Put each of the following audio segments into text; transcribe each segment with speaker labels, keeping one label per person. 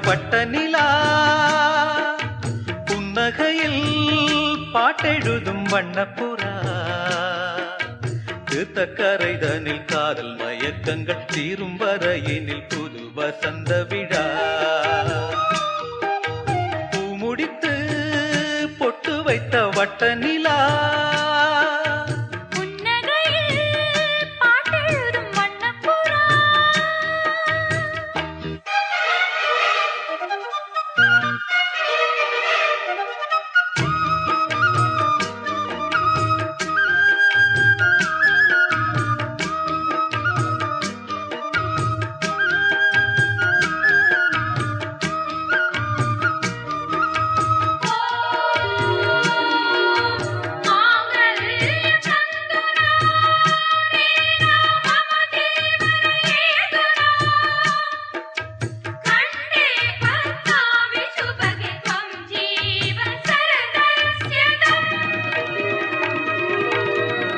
Speaker 1: வட்ட நிலா புன்னகையில் பாட்டெழுதும் வண்ணப்புறா தீர்த்தக்கரைதனில் காதல் மயக்கங்கள் தீரும் வரையினில் புது வசந்த விழா பூமுடித்து பொட்டு வைத்த வட்ட நிலா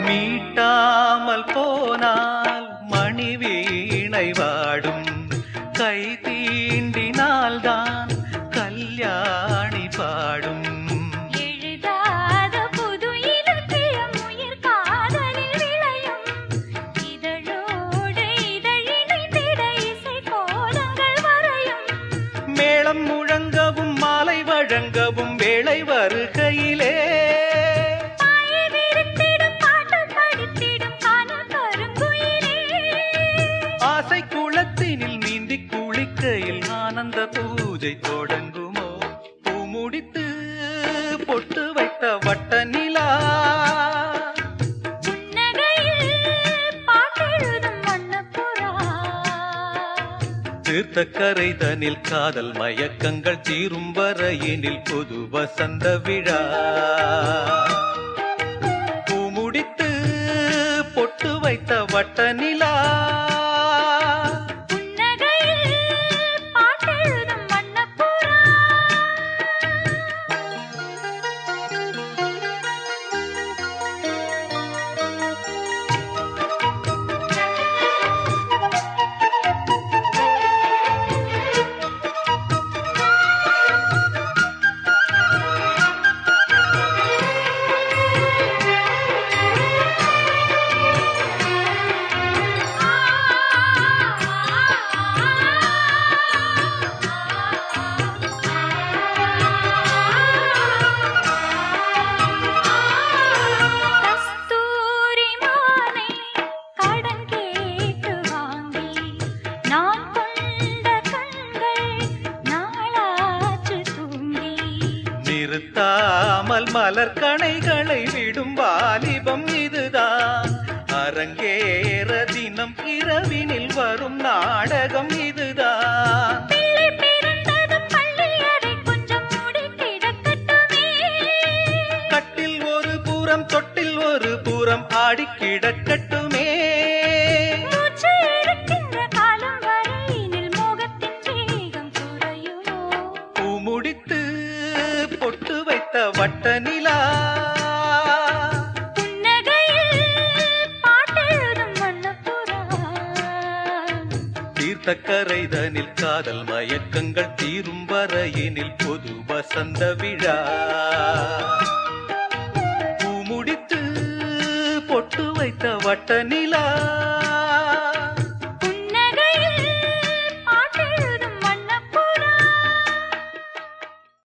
Speaker 1: மீட்டாமல் போனால் மணி வீணை வாடும் கை தீண்டினால்தான் கல்யாணி பாடும்
Speaker 2: எழுதாத புது இலக்கியம் உயிர் காதலில் விளையும் இதழோடு இதழிணைந்திட இசை கோலங்கள் வரையும்
Speaker 1: மேளம் முழங்கவும் மாலை வழங்கவும் வேளை வருகையிலே ஆசை குளத்தினில் நீந்தி குளிக்கையில் ஆனந்த பூஜை தொடங்குமோ பூமுடித்து பொட்டு வைத்த வட்ட நிலா தீர்த்தக்கரைதனில் காதல் மயக்கங்கள் தீரும் வரையினில் புது வசந்த விழா பூமுடித்து பொட்டு வைத்த வட்ட நிலா நிறுத்தாமல் மலர் கணைகளை விடும் வாலிபம் இதுதான் அரங்கேற தினம் இரவினில் வரும் நாடகம் இதுதான் கட்டில் ஒரு பூரம் தொட்டில் ஒரு பூரம் ஆடி கிடக்கட்டுமே பூமுடித்து பொட்டு வைத்த வட்ட நிலா தீர்த்தக்கரைதனில் காதல் மயக்கங்கள் தீரும் வரையினில் பொது வசந்த விழா பூமுடித்து பொட்டு வைத்த வட்ட நிலா